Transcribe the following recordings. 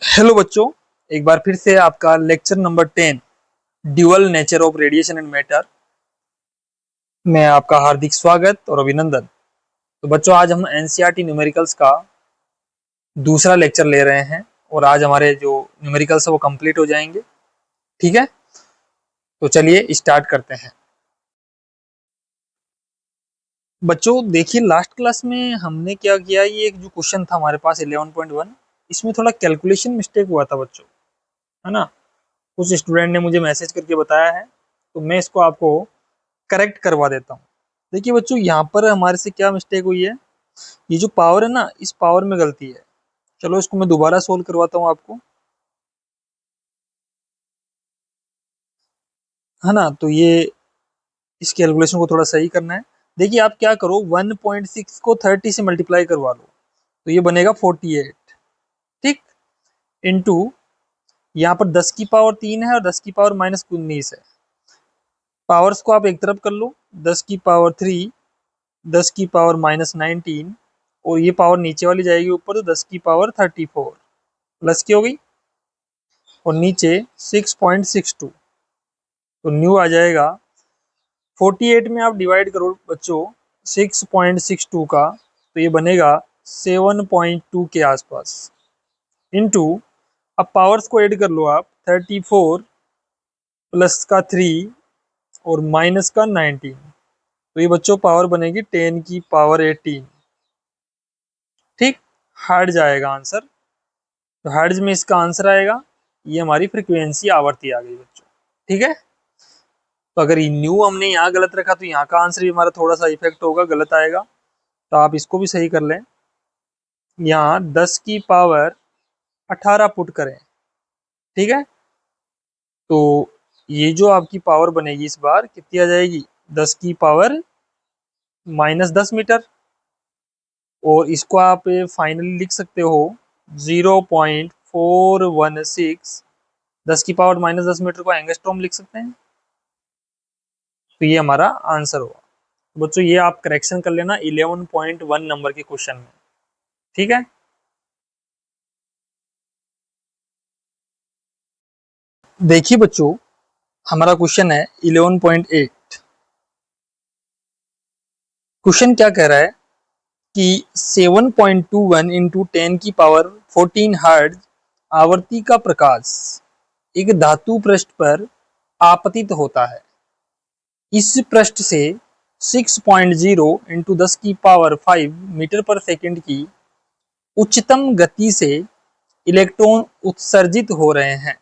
Hello बच्चों, एक बार फिर से आपका lecture number 10 dual nature of radiation and matter में आपका हार्दिक स्वागत और अभिनंदन। तो बच्चों, आज हम एनसीईआरटी न्यूमेरिकल्स का दूसरा लेक्चर ले रहे हैं और आज हमारे जो न्यूमेरिकल्स है वो कंप्लीट हो जाएंगे। ठीक है, तो चलिए स्टार्ट करते हैं। बच्चों देखिए, लास्ट क्लास में हमने क्या किया, ये एक जो क्वेश्चन था हमारे पास 11.1, इसमें थोड़ा कैलकुलेशन मिस्टेक हुआ था बच्चों, है ना। कुछ स्टूडेंट ने मुझे मैसेज करके बताया है, तो मैं इसको आपको करेक्ट करवा देता हूँ। देखिए बच्चों, यहाँ पर हमारे से क्या मिस्टेक हुई है, ये जो पावर है ना, इस पावर में गलती है। चलो इसको मैं दोबारा सोल्व करवाता हूँ आपको, है ना। तो ये इस कैलकुलेशन को थोड़ा सही करना है। देखिए आप क्या करो, 1.6 को 30 से मल्टीप्लाई करवा लो, तो ये बनेगा 48। ठीक, इंटू यहाँ पर 10 की पावर 3 है और 10 की पावर -19 है। पावर्स को आप एक तरफ कर लो, 10 की पावर 3, 10 की पावर -19, और ये पावर नीचे वाली जाएगी ऊपर, तो 10 की पावर 34 प्लस की हो गई, और नीचे 6.62, तो न्यू आ जाएगा। 48 में आप डिवाइड करो बच्चों 6.62 का, तो ये बनेगा 7.2 के आसपास, इनटू अब पावर्स को ऐड कर लो आप, 34 प्लस का 3 और माइनस का 19, तो ये बच्चों पावर बनेगी 10 की पावर 18। ठीक, हट जाएगा आंसर। तो हर्ट्ज में इसका आंसर आएगा, ये हमारी फ्रीक्वेंसी आवर्ती आ गई बच्चों। ठीक है, तो अगर न्यू हमने यहाँ गलत रखा तो यहाँ का आंसर भी हमारा थोड़ा सा इफेक्ट होगा, गलत आएगा। तो आप इसको भी सही कर लें। यहाँ 10 की पावर 18 पुट करें। ठीक है, तो ये जो आपकी पावर बनेगी इस बार कितनी आ जाएगी, 10 की पावर -10 मीटर, और इसको आप फाइनली लिख सकते हो 0.416। 10 की पावर -10 मीटर को एंगस्ट्रॉम लिख सकते हैं, तो ये हमारा आंसर होगा। तो बच्चों ये आप करेक्शन कर लेना 11.1 नंबर के क्वेश्चन में। ठीक है, देखिए बच्चों, हमारा क्वेश्चन है 11.8। क्वेश्चन क्या कह रहा है कि 7.21 इंटू 10 की पावर 14 हर्ट्ज आवर्ती का प्रकाश एक धातु पृष्ठ पर आपतित होता है। इस पृष्ठ से 6.0 इंटू 10 की पावर 5 मीटर पर सेकंड की उच्चतम गति से इलेक्ट्रॉन उत्सर्जित हो रहे हैं।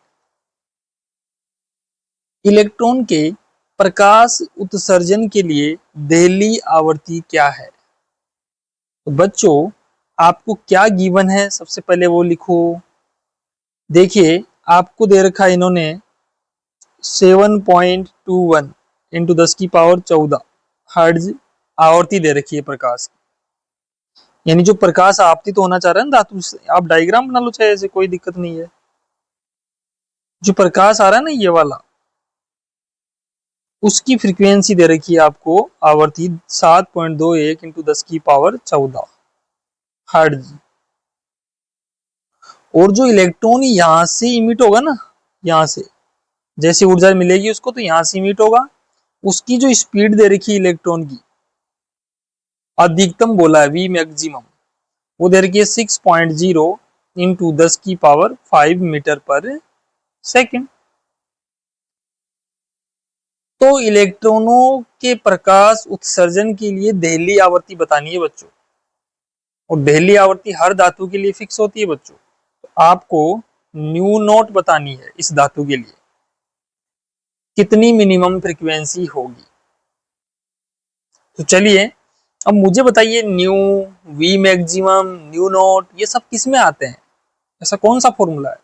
इलेक्ट्रॉन के प्रकाश उत्सर्जन के लिए देहली आवर्ती क्या है। तो बच्चों आपको क्या गिवन है, सबसे पहले वो लिखो। देखिए आपको दे रखा है इन्होंने 7.21 इंटू 10 की पावर 14 हर्ट्ज आवर्ती दे रखी है प्रकाश की। यानी जो प्रकाश आपतित तो होना चाह रहा है ना धातु से, आप डायग्राम बना लो चाहे, ऐसे कोई दिक्कत नहीं है। जो प्रकाश आ रहा है ना ये वाला, उसकी फ्रीक्वेंसी दे रखी है आपको आवर्ती 7.21 इंटू 10 की पावर 14 हर्ट्ज। और जो इलेक्ट्रॉन यहाँ से इमिट होगा ना, यहाँ से जैसे ऊर्जा मिलेगी उसको, तो यहाँ से इमिट होगा, उसकी जो स्पीड दे रखी है इलेक्ट्रॉन की, अधिकतम बोला है वी मैक्सिमम, वो दे रखी है 6.0 इंटू 10 की पावर 5 मीटर पर सेकेंड। तो इलेक्ट्रॉनों के प्रकाश उत्सर्जन के लिए देहली आवर्ती बतानी है बच्चों, और देहली आवर्ती हर धातु के लिए फिक्स होती है बच्चों। तो आपको न्यू नोट बतानी है इस धातु के लिए कितनी मिनिमम फ्रीक्वेंसी होगी। तो चलिए अब मुझे बताइए, new, we maximum, new note, ये सब किस में आते हैं, ऐसा कौन सा फॉर्मूला है।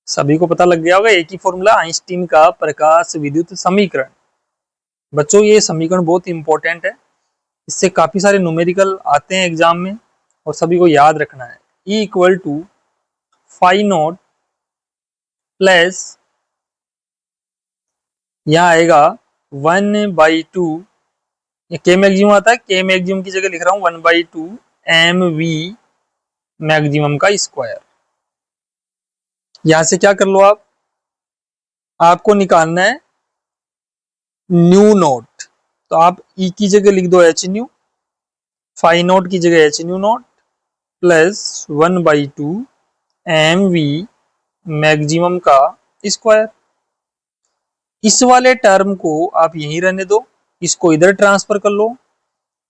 सभी को पता लग गया होगा, एक ही फॉर्मूला, आइंस्टीन का प्रकाश विद्युत समीकरण। बच्चों ये समीकरण बहुत इंपॉर्टेंट है, इससे काफी सारे न्यूमेरिकल आते हैं एग्जाम में, और सभी को याद रखना है। E equal to five naught plus, यहाँ आएगा 1/2, ये के मैक्सिमम आता है, के मैक्सिमम की जगह लिख रहा हूँ 1/2 mv मैक्सिमम का स्क्वायर। यहां से क्या कर लो आप, आपको निकालना है न्यू नोट। तो आप ई की जगह लिख दो एच न्यू, फाई नोट की जगह h nu naught plus 1/2 m v maximum का स्क्वायर। इस वाले टर्म को आप यहीं रहने दो, इसको इधर ट्रांसफर कर लो।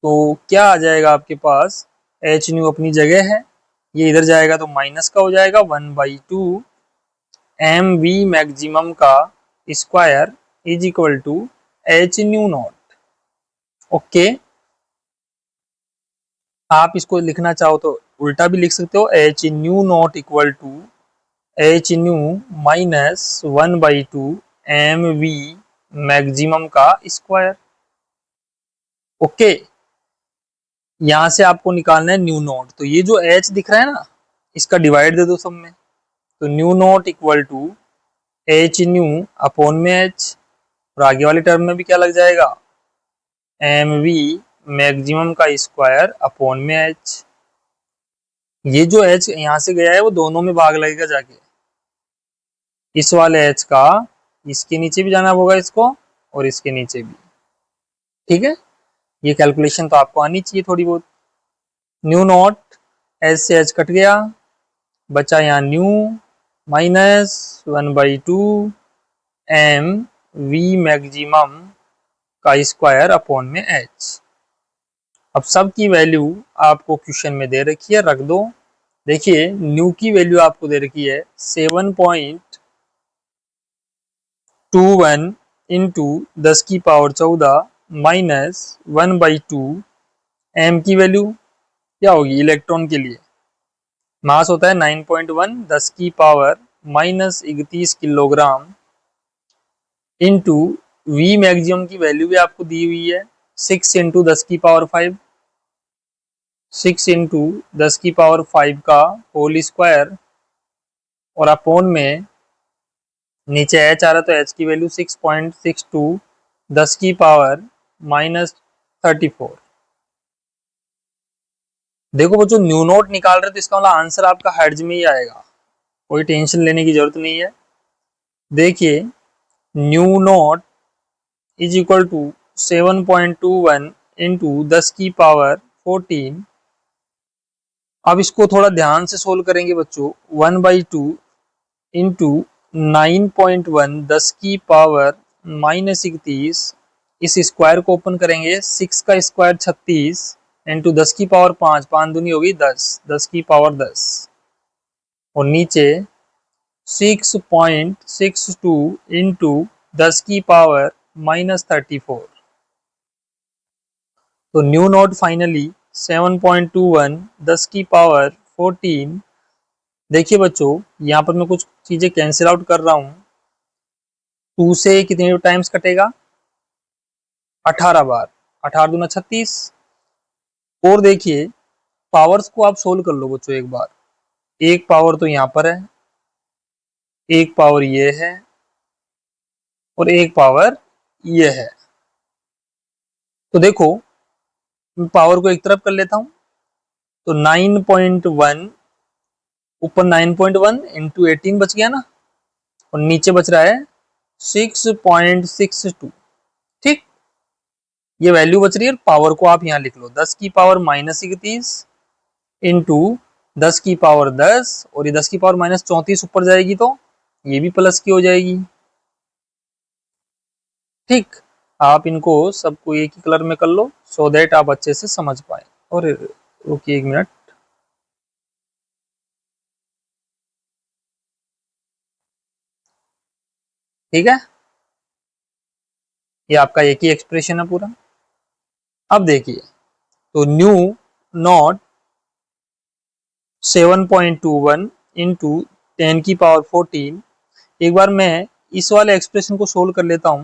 तो क्या आ जाएगा आपके पास, एच न्यू अपनी जगह है, ये इधर जाएगा तो माइनस का हो जाएगा 1/2 एम वी मैक्सिमम का square is equal to h nu naught. Okay, आप इसको लिखना चाहो तो उल्टा भी लिख सकते हो, h nu naught equal to h nu minus 1/2 m v maximum का स्क्वायर। ओके, यहां से आपको निकालना है न्यू नॉट। तो ये जो एच दिख रहा है ना, इसका डिवाइड दे दो सब में। तो nu naught equal to h nu upon में एच, और आगे वाले टर्म में भी क्या लग जाएगा, एम वी मैक्सिमम का स्क्वायर अपॉन में एच। ये जो एच यहां से गया है वो दोनों में भाग लगेगा जाके, इस वाले एच का इसके नीचे भी जाना होगा इसको, और इसके नीचे भी। ठीक है, ये कैलकुलेशन तो आपको आनी चाहिए थोड़ी बहुत। न्यू नॉट एच से एच कट गया, बचा यहाँ nu minus 1/2 m v maximum का स्क्वायर अपॉन में एच। अब सब की वैल्यू आपको क्वेश्चन में दे रखी है, रख दो। देखिए न्यू की वैल्यू आपको दे रखी है 7.21 इंटू 10⁻14 माइनस 1/2 एम की वैल्यू क्या होगी इलेक्ट्रॉन के लिए, मास होता है 9.1 10⁻31 किलोग्राम इंटू वी मैक्सिमम की वैल्यू भी आपको दी हुई है 6 इंटू 10⁵, 6 इंटू 10⁵ का होल स्क्वायर, और अपॉन में नीचे एच आ रहा तो एच की वैल्यू 6.62 10⁻34। देखो बच्चों न्यू नोट निकाल रहे तो इसका मतलब आंसर आपका हर्ट्ज में ही आएगा, कोई टेंशन लेने की जरूरत नहीं है। देखिए nu naught is equal to 7.21 into 10⁻14। अब इसको थोड़ा ध्यान से सोल्व करेंगे बच्चों, 1/2 इंटू 9.1 10⁻31, इस स्क्वायर को ओपन करेंगे, 6 का स्क्वायर 36 इंटू 10⁵5, 5 दूनी होगी 10, 10⁻10, और नीचे 6.62 इंटू 10⁻34। तो न्यू नोट फाइनली 7.21 10⁻14। देखिए बच्चों यहाँ पर मैं कुछ चीजें कैंसिल आउट कर रहा हूँ, 2 से कितने टाइम्स कटेगा, 18 बार, 18 दूना 36। और देखिए पावर्स को आप सोल्व कर लो बच्चों एक बार, एक पावर तो यहाँ पर है, एक पावर ये है, और एक पावर ये है। तो देखो मैं पावर को एक तरफ कर लेता हूं, तो 9.1 ऊपर 9.1 इंटू 18 बच गया ना, और नीचे बच रहा है 6.62। ठीक, ये वैल्यू बच रही है, पावर को आप यहाँ लिख लो 10⁻31 इंटू 10⁻10, और ये 10⁻34 ऊपर जाएगी तो ये भी प्लस की हो जाएगी। ठीक, आप इनको सबको एक ही कलर में कर लो सो दैट आप अच्छे से समझ पाए। और रुकिए एक मिनट, ठीक है, ये आपका एक ही एक्सप्रेशन है पूरा। अब देखिए तो न्यू नॉट 7.21 इंटू 10⁻14, एक बार मैं इस वाले एक्सप्रेशन को सोल्व कर लेता हूं।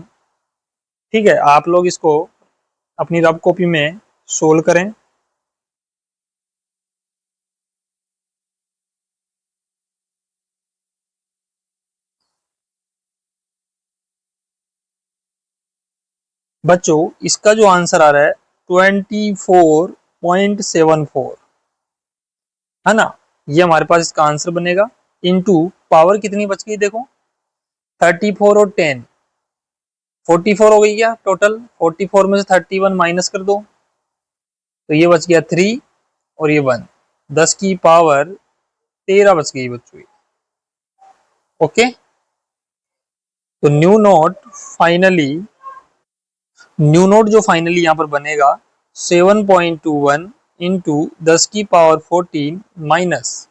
ठीक है, आप लोग इसको अपनी रफ कॉपी में सोल्व करें। बच्चों इसका जो आंसर आ रहा है 24.74 है ना, ये हमारे पास इसका आंसर बनेगा, इंटू पावर कितनी बच गई देखो, 34 और 10, 44 हो गई क्या टोटल। 44 में से 31 माइनस कर दो तो ये बच गया 3 और ये 1, 10 की पावर 13 बच गई बच्चों। ओके, तो न्यू नोट जो फाइनली यहाँ पर बनेगा 7.21 इंटू 10 की पावर 14 माइनस,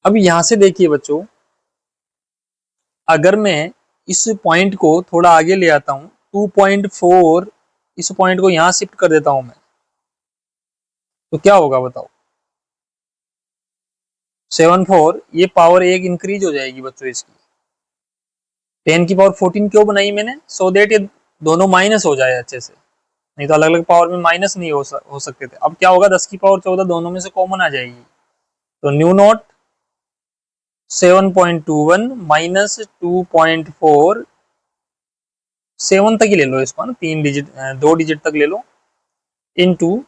अब यहां से देखिए बच्चों, अगर मैं इस पॉइंट को थोड़ा आगे ले आता हूं 2.4, इस पॉइंट को यहां शिफ्ट कर देता हूं मैं, तो क्या होगा बताओ। 7.4 ये पावर एक इंक्रीज हो जाएगी बच्चों इसकी। 10 की पावर 14 क्यों बनाई मैंने, सो देट ये दोनों माइनस हो जाए अच्छे से, नहीं तो अलग अलग पावर में माइनस नहीं हो सकते थे। अब क्या होगा, 10 की पावर 14 दोनों में से कॉमन आ जाएगी, तो न्यू नॉट 7.21 माइनस 2.4, 7 तक ही ले लो इसको ना, 3 डिजिट 2 डिजिट तक ले लो, इनटू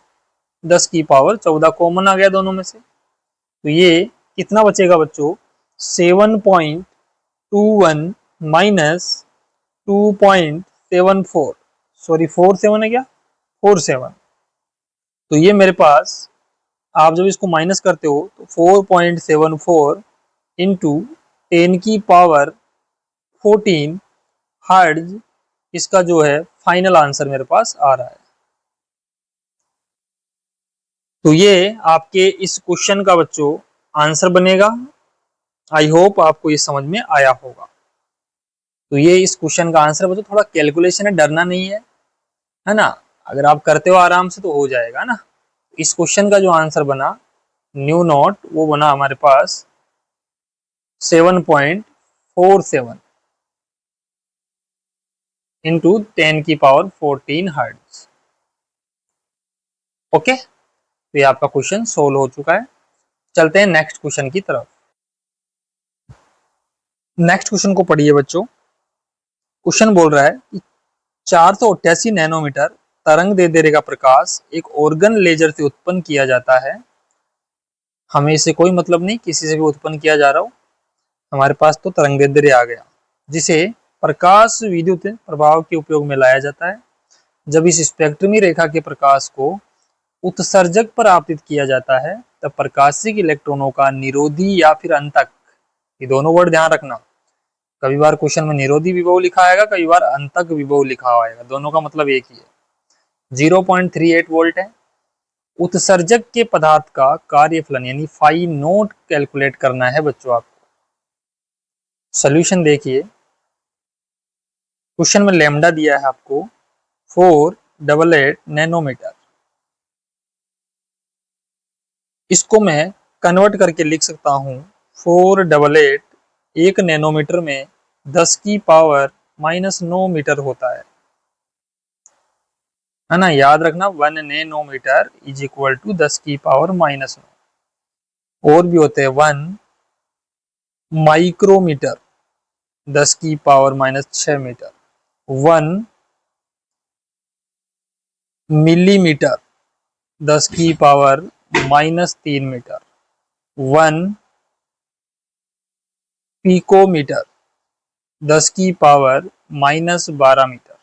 10 की पावर 14 कॉमन आ गया दोनों में से, तो ये कितना बचेगा बच्चों, 7.21 माइनस 2.74, सॉरी 47 है क्या, 47, तो ये मेरे पास, आप जब इसको माइनस करते हो तो 4.74 इंटू 10 की पावर 14 हर्ट्ज, इसका जो है फाइनल आंसर मेरे पास आ रहा है। तो ये आपके इस क्वेश्चन का बच्चों आंसर बनेगा। आई होप आपको ये समझ में आया होगा। तो ये इस क्वेश्चन का आंसर बच्चों, थोड़ा कैलकुलेशन है, डरना नहीं है ना, अगर आप करते हो आराम से तो हो जाएगा ना। इस क्वेश्चन का जो आंसर बना न्यू नॉट, वो बना हमारे पास 7.47 इंटू 10 की पावर 14 हर्ट्ज। ओके, तो ये आपका क्वेश्चन सोल्व हो चुका है। चलते हैं नेक्स्ट क्वेश्चन की तरफ। नेक्स्ट क्वेश्चन को पढ़िए बच्चों। क्वेश्चन बोल रहा है कि 488 नैनोमीटर तरंग दैर्ध्य का प्रकाश एक ऑर्गन लेजर से उत्पन्न किया जाता है। हमें इससे कोई मतलब नहीं, किसी से भी उत्पन्न किया जा रहा हो, हमारे पास तो तरंग दैर्ध्य आ गया, जिसे प्रकाश विद्युत प्रभाव के उपयोग में लाया जाता है। जब इस स्पेक्ट्रमी रेखा के प्रकाश को उत्सर्जक पर आपतित किया जाता है, तब प्रकाशिक इलेक्ट्रॉनों का निरोधी या फिर अंतक, ये दोनों वर्ड ध्यान रखना, कभी बार क्वेश्चन में निरोधी विभव लिखा आएगा, कभी बार अंतक विभव लिखा आएगा, दोनों का मतलब एक ही है। 0.38 वोल्ट है। उत्सर्जक के पदार्थ का कार्यफलन यानी फाई नोट कैलकुलेट करना है बच्चों आपको। सोल्यूशन देखिए, क्वेश्चन में लेमडा दिया है आपको 488 नैनोमीटर, इसको मैं कन्वर्ट करके लिख सकता हूं 488, एक नैनोमीटर में 10 की पावर -9 मीटर होता है ना, याद रखना 1 नैनोमीटर इज इक्वल टू 10 की पावर -9। और भी होते हैं 1 माइक्रोमीटर 10 की पावर -6 मीटर, 1 मिलीमीटर 10 की पावर -3 मीटर, 1 पिकोमीटर 10 की पावर -12 मीटर,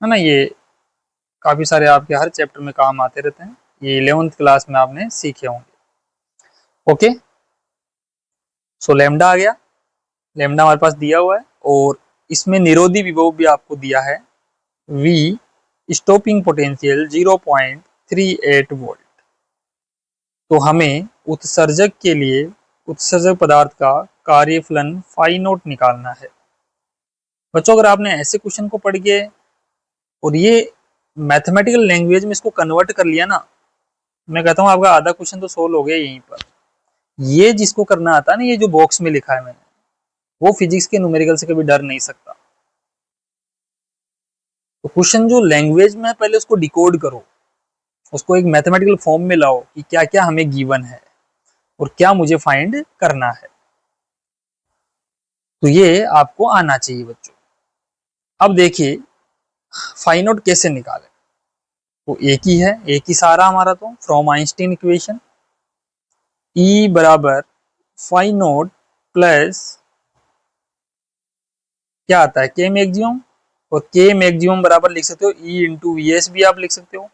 है ना। ये काफी सारे आपके हर चैप्टर में काम आते रहते हैं, ये 11th क्लास में आपने सीखे होंगे। ओके, सो लेमडा आ गया, लेमडा हमारे पास दिया हुआ है, और इसमें निरोधी विभव भी आपको दिया है, V स्टॉपिंग पोटेंशियल 0.38 वोल्ट। तो हमें उत्सर्जक के लिए उत्सर्जक पदार्थ का कार्यफलन फाई नोट निकालना है। बच्चों अगर आपने ऐसे क्वेश्चन को पढ़ के और ये मैथमेटिकल लैंग्वेज में इसको कन्वर्ट कर लिया ना, मैं कहता हूँ आपका आधा क्वेश्चन तो सोल्व हो गया यहीं पर। ये जिसको करना आता है ना, ये जो बॉक्स में लिखा है मैंने, वो फिजिक्स के न्यूमेरिकल से कभी डर नहीं सकता। तो क्वेश्चन जो लैंग्वेज में है, पहले उसको डिकोड करो, उसको एक मैथमेटिकल फॉर्म में लाओ कि क्या क्या हमें गिवन है और क्या मुझे फाइंड करना है। तो ये आपको आना चाहिए बच्चों। अब देखिए फाइंड आउट कैसे निकालें, तो एक ही है, एक ही सारा हमारा, तो फ्रॉम आइंस्टीन इक्वेशन E बराबर फाई नोट प्लस क्या आता है के मैक्सिमम, और के मैक्सिमम बराबर लिख सकते हो ई इंटू वी एस भी आप लिख सकते हो।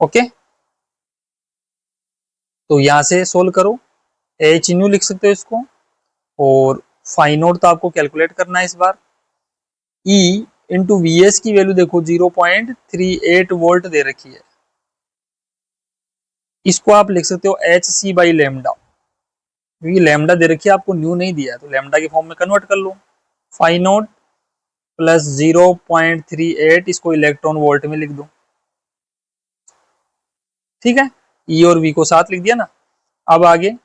ओके, तो यहां से सोल्व करो, एच न्यू लिख सकते हो इसको, और फाई नोट तो आपको कैलकुलेट करना है इस बार। ई इंटू वी एस की वैल्यू देखो 0.38 वोल्ट दे रखी है, इसको आप लिख सकते हो एच सी बाई लेमडा, क्योंकि लेमडा दे रखी है आपको, न्यू नहीं दिया है, तो लेमडा के फॉर्म में कन्वर्ट कर लो। फाई नोट प्लस 0.38 इसको इलेक्ट्रॉन वोल्ट में लिख दो। ठीक है, ई और वी को साथ लिख दिया ना। अब आगे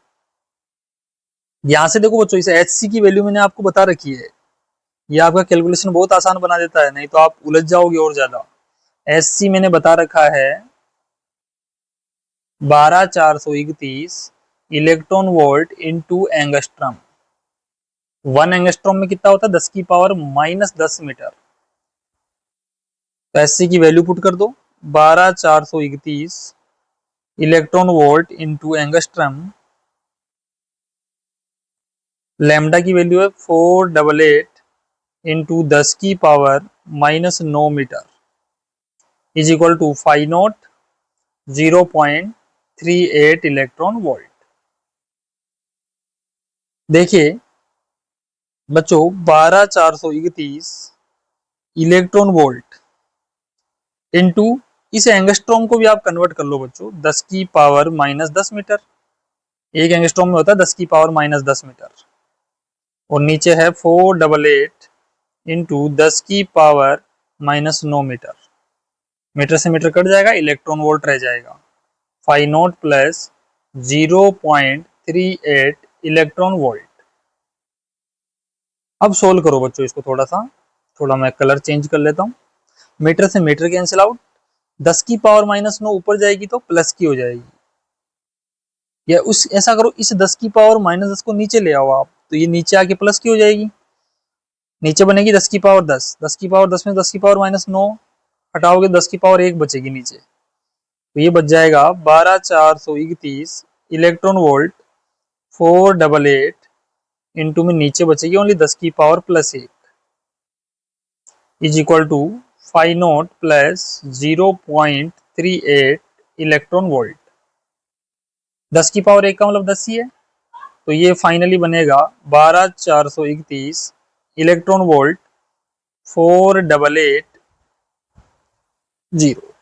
यहां से देखो बच्चों, इस एच सी की वैल्यू मैंने आपको बता रखी है, ये आपका कैलकुलेशन बहुत आसान बना देता है, नहीं तो आप उलझ जाओगे और ज्यादा। एच सी मैंने बता रखा है 12431 electron volt into angstrom. 1 angstrom में कितना होता है, 10 की पावर -10 मीटर। तो एच सी की वैल्यू पुट कर दो 12431 electron volt into angstrom. Lambda की वैल्यू है 488 इंटू 10 की power -9 metre is equal to phi naught 0.38 electron volt. देखिए बच्चों 12431 इलेक्ट्रॉन वोल्ट इंटू, इस एंगस्ट्रॉम को भी आप कन्वर्ट कर लो बच्चों, 10 की पावर -10 मीटर। एक एंगस्ट्रॉम में होता है 10 की पावर -10 मीटर, और नीचे है 488 इंटू 10 की पावर -9 मीटर। मीटर से मीटर कट जाएगा, इलेक्ट्रॉन वोल्ट रह जाएगा। Phi naught plus 0.38 electron volt. अब सोल्व करो बच्चों इसको, थोड़ा मैं कलर चेंज कर लेता हूँ। मीटर से मीटर कैंसिल आउट, 10 की पावर -9 ऊपर जाएगी तो प्लस की हो जाएगी, या उस ऐसा करो इस 10 की पावर -10 को नीचे ले आओ आप, तो ये नीचे आके प्लस की हो जाएगी, नीचे बनेगी 10 की पावर 10, 10 की पावर 10 में 10 की पावर -9 हटाओगे, 10 की पावर 1 बचेगी नीचे, तो ये बच जाएगा 12431 इलेक्ट्रॉन वोल्ट 488 इंटू में नीचे बचेगी ओनली 10 की power +1 is equal to phi naught plus 0.38 electron volt. 10 की पावर 1 का मतलब 10 ही है, तो ये फाइनली बनेगा 12431 इलेक्ट्रॉन वोल्ट 488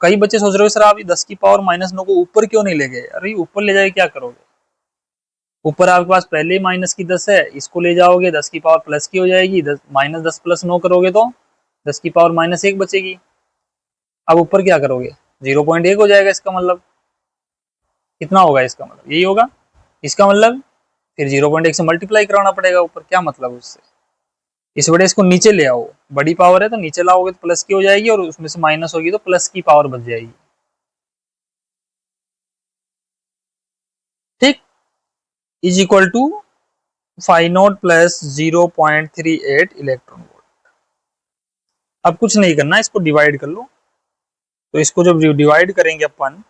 कई बच्चे सोच रहे हो सर आप 10 की पावर -9 को ऊपर क्यों नहीं ले गए, अरे ऊपर ले जाके क्या करोगे, ऊपर आपके पास पहले ही -10 है, इसको ले जाओगे 10 की पावर प्लस की हो जाएगी, -10 + 9 करोगे तो 10 की पावर -1 बचेगी। अब ऊपर क्या करोगे, 0.1 हो जाएगा, इसका मतलब कितना होगा, इसका मतलब यही होगा, इसका मतलब फिर 0.1 से मल्टीप्लाई कराना पड़ेगा ऊपर, क्या मतलब उससे, इस वजह इसको नीचे ले आओ, बड़ी पावर है तो नीचे लाओगे तो प्लस की हो जाएगी, और उसमें से माइनस होगी तो प्लस की पावर बच जाएगी। ठीक, is equal to phi naught plus 0.38 electron volt. अब कुछ नहीं करना, इसको डिवाइड कर लो, तो इसको जब डिवाइड करेंगे अपन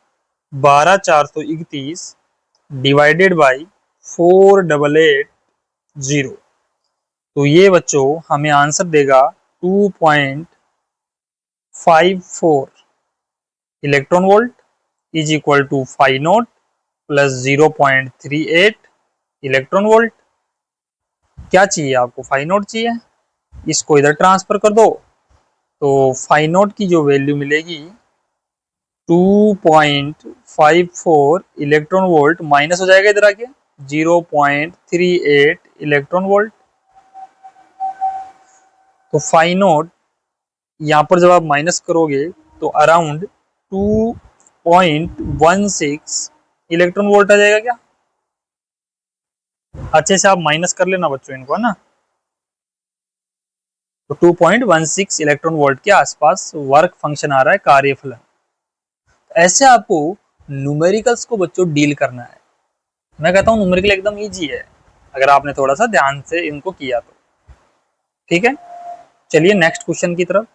12431 डिवाइडेड बाई 4880, तो ये बच्चों हमें आंसर देगा 2.54 electron volt is equal to phi naught plus 0.38 electron volt. क्या चाहिए आपको, फाई नोट चाहिए, इसको इधर ट्रांसफर कर दो, तो फाई नोट की जो वैल्यू मिलेगी 2.54 इलेक्ट्रॉन वोल्ट माइनस हो जाएगा इधर आके 0.38 इलेक्ट्रॉन वोल्ट। तो फाई नोट यहाँ पर जब आप माइनस करोगे तो अराउंड 2.16 इलेक्ट्रॉन वोल्ट आ जाएगा क्या, अच्छे से आप माइनस कर लेना बच्चों इनको, है ना। तो 2.16 इलेक्ट्रॉन वोल्ट के आसपास वर्क फंक्शन आ रहा है, कार्यफलन। ऐसे आपको न्यूमेरिकल्स को बच्चों डील करना है, मैं कहता हूँ न्यूमेरिकल एकदम इजी है अगर आपने थोड़ा सा ध्यान से इनको किया तो। ठीक है, चलिए नेक्स्ट क्वेश्चन की तरफ।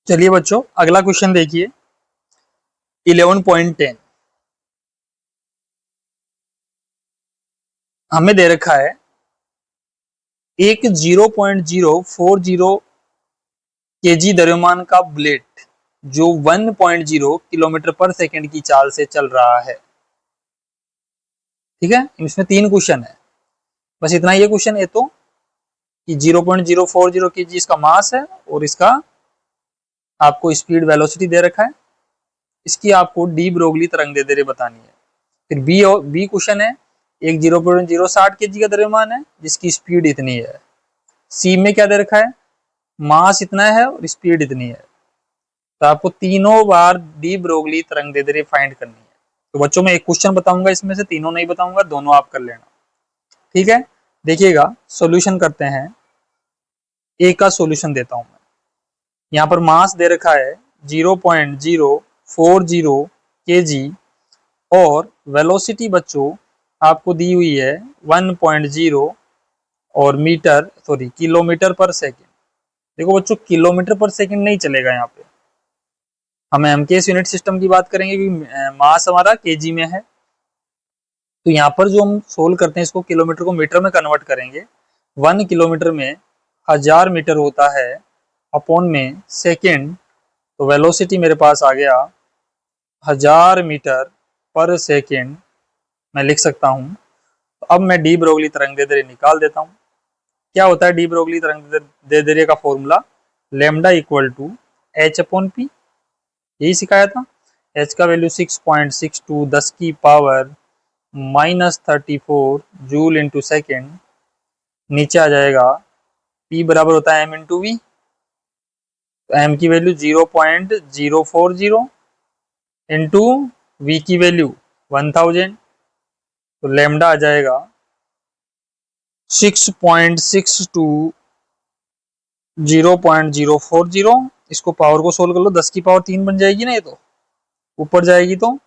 चलिए बच्चों अगला क्वेश्चन देखिए 11.10। हमें दे रखा है एक 0.040 केजी द्रव्यमान का ब्लेड जो 1.0 किलोमीटर पर सेकंड की चाल से चल रहा है। ठीक है, इसमें 3 क्वेश्चन है, बस इतना ये क्वेश्चन है तो कि 0.040 केजी इसका मास है और इसका आपको स्पीड वेलोसिटी दे रखा है। इसकी आपको डी ब्रोगली तरंगदैर्ध्य बतानी है। फिर बी क्वेश्चन है एक 0.060 केजी का द्रव्यमान है जिसकी स्पीड इतनी है। सी में क्या दे रखा है, मास इतना है और स्पीड इतनी है। तो आपको तीनों बार डी ब्रोगली तरंगदैर्ध्य फाइंड करनी है। तो बच्चों में एक क्वेश्चन बताऊंगा, इसमें से तीनों नहीं बताऊंगा, दोनों आप कर लेना। ठीक है, देखिएगा सॉल्यूशन करते हैं। ए का सॉल्यूशन देता हूं मैं। यहाँ पर मास दे रखा है 0.040 केजी और वेलोसिटी बच्चों आपको दी हुई है 1.0 और किलोमीटर पर सेकंड। देखो बच्चों, किलोमीटर पर सेकंड नहीं चलेगा, यहाँ पे हम एमकेएस यूनिट सिस्टम की बात करेंगे क्योंकि मास हमारा केजी में है। तो यहाँ पर जो हम सोल्व करते हैं इसको किलोमीटर को मीटर में कन्वर्ट करेंगे। 1 किलोमीटर में 1000 मीटर होता है अपॉन में सेकेंड। तो वेलोसिटी मेरे पास आ गया 1000 मीटर पर सेकेंड, मैं लिख सकता हूँ। तो अब मैं डी ब्रोगली तरंगदैर्ध्य निकाल देता हूँ। क्या होता है डी ब्रोगली तरंगदैर्ध्य का formula, lambda equal to H upon P, यही सिखाया था। एच का वैल्यू 6.62 10 की पावर -34 जूल इंटू सेकेंड। नीचे आ जाएगा पी बराबर होता है एम इंटू वी। तो एम की वैल्यू 0.040 इंटू वी की वैल्यू 1000। तो लैम्डा आ जाएगा 6.62 0.040। इसको पावर को सोल्व कर लो, 10 की पावर 3 बन जाएगी ना, ये तो ऊपर जाएगी तो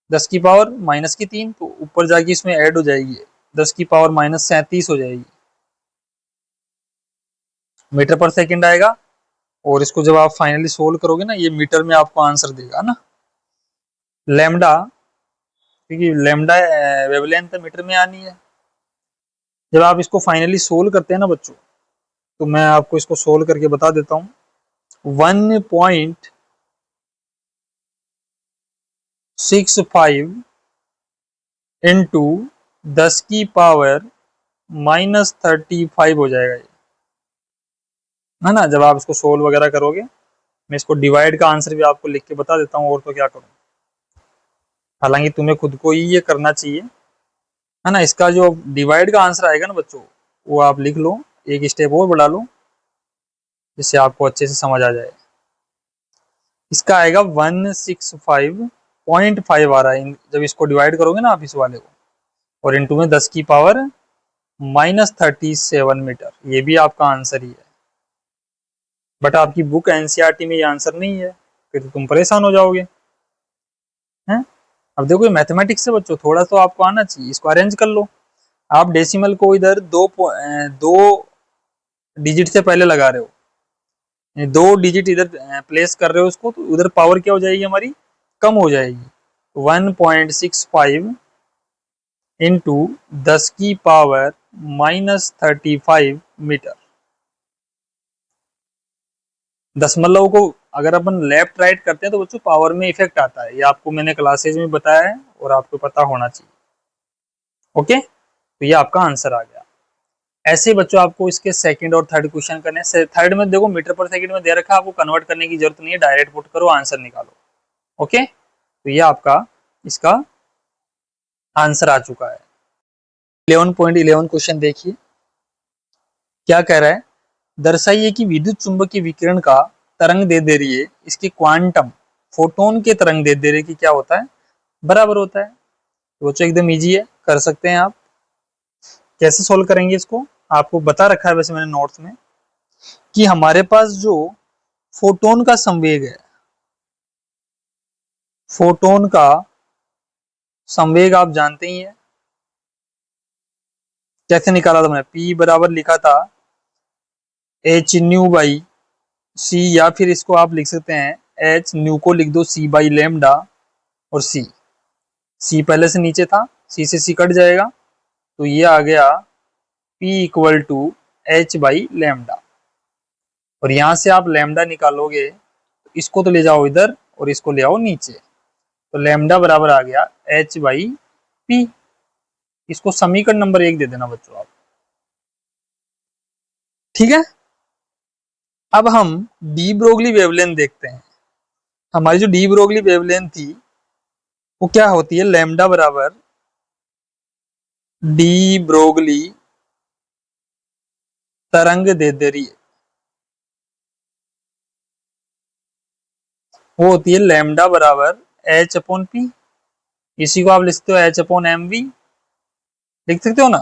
10 की पावर -3, तो ऊपर जाके इसमें ऐड हो जाएगी 10 की पावर -37 हो जाएगी मीटर पर सेकंड आएगा। और इसको जब आप फाइनली सोल्व करोगे ना, ये मीटर में आपको आंसर देगा ना लैम्डा, क्योंकि लैम्डा वेवलेंथ मीटर में आनी है। जब आप इसको फाइनली सोल्व करते हैं ना बच्चों, तो मैं आपको इसको सोल्व करके बता देता हूँ। 1.65 इंटू 10 की पावर -35 हो जाएगा ये, है ना। जब आप इसको सोल्व वगैरह करोगे, मैं इसको डिवाइड का आंसर भी आपको लिख के बता देता हूँ, और तो क्या करूँ। हालांकि तुम्हें खुद को ही ये करना चाहिए, है ना। इसका जो डिवाइड का आंसर आएगा ना बच्चों, वो आप लिख लो, एक स्टेप और बढ़ा लो जिससे आपको अच्छे से समझ आ जाए। इसका आएगा 165.5 आ रहा है जब इसको डिवाइड करोगे ना आप इस वाले को, और इंटू में 10 की पावर -37 मीटर। ये भी आपका आंसर ही है, बट आपकी बुक एनसीईआरटी में ये आंसर नहीं है, फिर तो तुम परेशान हो जाओगे, हैं। अब देखो मैथमेटिक्स से बच्चों थोड़ा तो आपको आना चाहिए, इसको अरेंज कर लो। आप डेसिमल को इधर दो डिजिट से पहले लगा रहे हो, 2 डिजिट इधर प्लेस कर रहे हो उसको, तो उधर पावर क्या हो जाएगी हमारी, कम हो जाएगी। 1.65 इंटू 10 की पावर -35 मीटर। दशमलव को अगर अपन लेफ्ट राइट करते हैं तो बच्चों पावर में इफेक्ट आता है, ये आपको मैंने क्लासेज में बताया है और आपको पता होना चाहिए। ओके, तो ये आपका आंसर आ गया। ऐसे बच्चों आपको इसके सेकंड और थर्ड क्वेश्चन करने हैं। थर्ड में देखो मीटर पर सेकंड में दे रखा है, आपको कन्वर्ट करने की जरूरत नहीं है, डायरेक्ट पुट करो आंसर निकालो। ओके, तो ये आपका इसका आंसर आ चुका है। 11.11 क्वेश्चन देखिए, क्या कह रहा है, दर्शाइए कि विद्युत चुंबकीय विकिरण का तरंग दैर्ध्य इसके क्वांटम फोटोन के तरंग दैर्ध्य की क्या होता है, बराबर होता है। तो बच्चों एकदम इजी है, कर सकते हैं आप। कैसे सोल्व करेंगे इसको, आपको बता रखा है वैसे मैंने नोट्स में, कि हमारे पास जो फोटोन का संवेग है, फोटोन का संवेग आप जानते ही है, कैसे निकाला था मैंने, P बराबर लिखा था एच न्यू बाई सी, या फिर इसको आप लिख सकते हैं एच न्यू को लिख दो C बाई लेमडा, और सी पहले से नीचे था, सी से सी कट जाएगा, तो ये आ गया P equal to H by lambda. और यहां से आप लैम्डा निकालोगे, तो इसको तो ले जाओ इधर और इसको ले आओ नीचे, तो लैम्डा बराबर आ गया एच बाई पी। इसको समीकरण नंबर 1 दे देना बच्चों आप। ठीक है, अब हम डी ब्रोगली वेवलेंथ देखते हैं। हमारी जो डी ब्रोगली वेवलेंथ थी वो क्या होती है, लैम्डा बराबर डी ब्रोगली तरंग दैर्ध्य, वो होती है लैम्डा बराबर एच अपॉन पी। इसी को आप लिखते हो एच अपॉन एम वी, लिख सकते हो ना।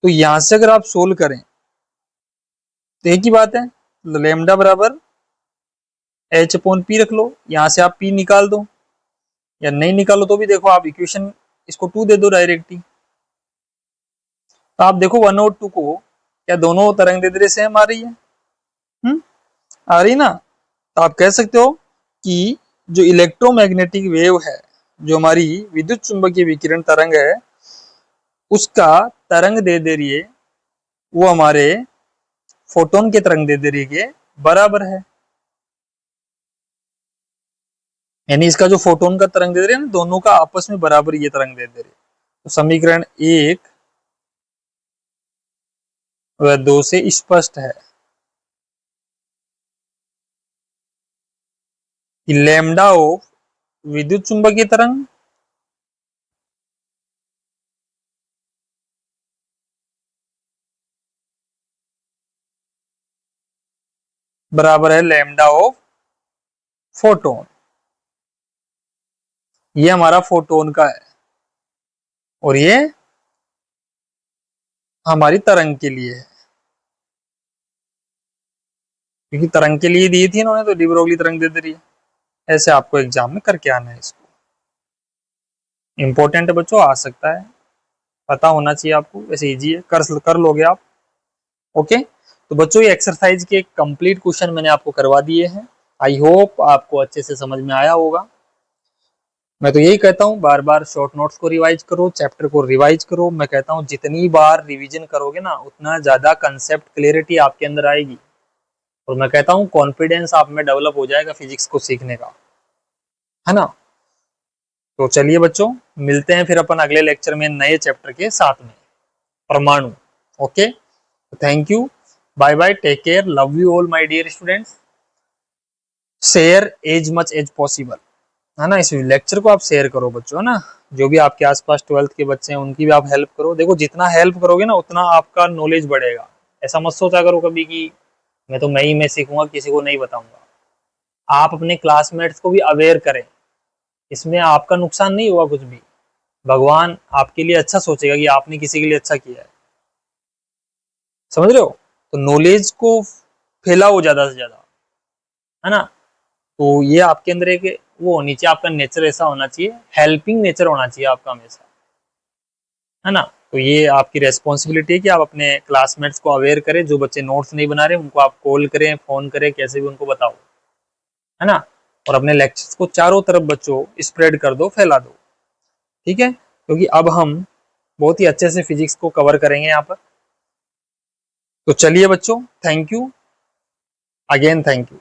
तो यहां से अगर आप सोल्व करें तो एक ही बात है, लैम्डा बराबर एच अपॉन पी रख लो, यहां से आप पी निकाल दो, या नहीं निकालो तो भी देखो आप इक्वेशन इसको 2 दे दो डायरेक्टली। तो आप देखो 1 और 2 को, क्या दोनों तरंग दैर्ध्य सेम आ रही है? आ रही ना। तो आप कह सकते हो कि जो इलेक्ट्रोमैग्नेटिक वेव है, जो हमारी विद्युत चुंबकीय विकिरण तरंग है, उसका तरंग दैर्ध्य वो हमारे फोटोन के तरंग दैर्ध्य के बराबर है। यानी इसका जो फोटोन का तरंग दैर्ध्य है ना, दोनों का आपस में बराबर ये तरंग दैर्ध्य। तो समीकरण 1 व 2 से स्पष्ट है कि लैम्डा ऑफ विद्युत चुंबकीय तरंग बराबर है लैम्डा ऑफ फोटोन। ये हमारा फोटोन का है और ये हमारी तरंग के लिए है, क्योंकि तरंग के लिए दी थी इन्होंने, तो डी ब्रोगली तरंग दे दे रही है। ऐसे आपको एग्जाम में करके आना है, इसको इंपॉर्टेंट है बच्चों, आ सकता है, पता होना चाहिए आपको। वैसे इजी है, कर लोगे आप। ओके, तो बच्चों ये एक्सरसाइज के कंप्लीट क्वेश्चन मैंने आपको करवा दिए हैं। आई होप आपको अच्छे से समझ में आया होगा। मैं तो यही कहता हूँ, बार बार शॉर्ट नोट्स को रिवाइज करो, चैप्टर को रिवाइज करो। मैं कहता हूँ जितनी बार रिवीजन करोगे ना, उतना ज्यादा कंसेप्ट क्लियरिटी आपके अंदर आएगी, और मैं कहता हूँ कॉन्फिडेंस आप में डेवलप हो जाएगा फिजिक्स को सीखने का, है ना। तो चलिए बच्चों, मिलते हैं फिर अपन अगले लेक्चर में नए चैप्टर के साथ में, परमाणु। Okay, thank you, bye bye, take care, love you all my dear students. Share as much as possible, है ना। इस लेक्चर को आप शेयर करो बच्चों, है ना। जो भी आपके आसपास 12th के बच्चे हैं उनकी भी आप हेल्प करो। देखो जितना हेल्प करोगे ना, उतना आपका नॉलेज बढ़ेगा। ऐसा मत सोचा करो कभी कि मैं सीखूंगा, किसी को नहीं बताऊंगा। आप अपने क्लासमेट्स को भी अवेयर करें, इसमें आपका नुकसान नहीं होगा कुछ भी। भगवान आपके लिए अच्छा सोचेगा कि आपने किसी के लिए अच्छा किया है, समझ रहे हो। तो नॉलेज को फैलाओ ज्यादा से ज्यादा, है ना। तो ये आपके अंदर एक वो होनी चाहिए, आपका नेचर ऐसा होना चाहिए, हेल्पिंग नेचर होना चाहिए आपका हमेशा, है ना। तो ये आपकी रेस्पॉन्सिबिलिटी है कि आप अपने क्लासमेट्स को अवेयर करें। जो बच्चे नोट्स नहीं बना रहे उनको आप कॉल करें, फोन करें, कैसे भी उनको बताओ, है ना। और अपने लेक्चर्स को चारों तरफ बच्चों स्प्रेड कर दो, फैला दो, ठीक है। क्योंकि अब हम बहुत ही अच्छे से फिजिक्स को कवर करेंगे यहाँ पर। तो चलिए बच्चों, thank you again, thank you.